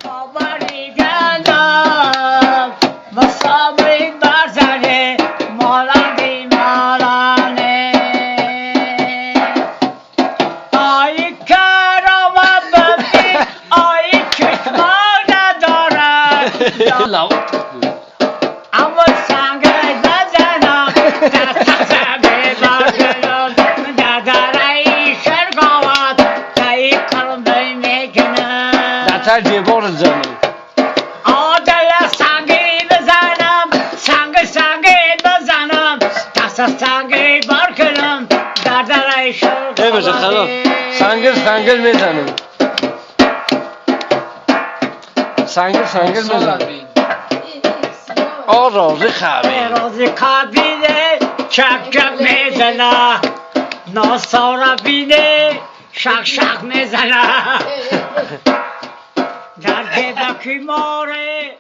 پاوریدندم و صبری برزنه مالندی مالانه آی کرامت ببین آی چشمان ندارد اما سنگ بزنم در تخت ببرگرم در درعی شرگاوت تایی کرم میکنم دتر جیبار زنم آدل سنگی بزنم سنگی بزنم دست سنگی برکنم در درعی شرگاوت ای بشه خلاص سنگل میزنم سنگل میزنم رازی خوابی رازی خوابیده چک میزنه ناسارا بینه شک میزنه در جبکی ماره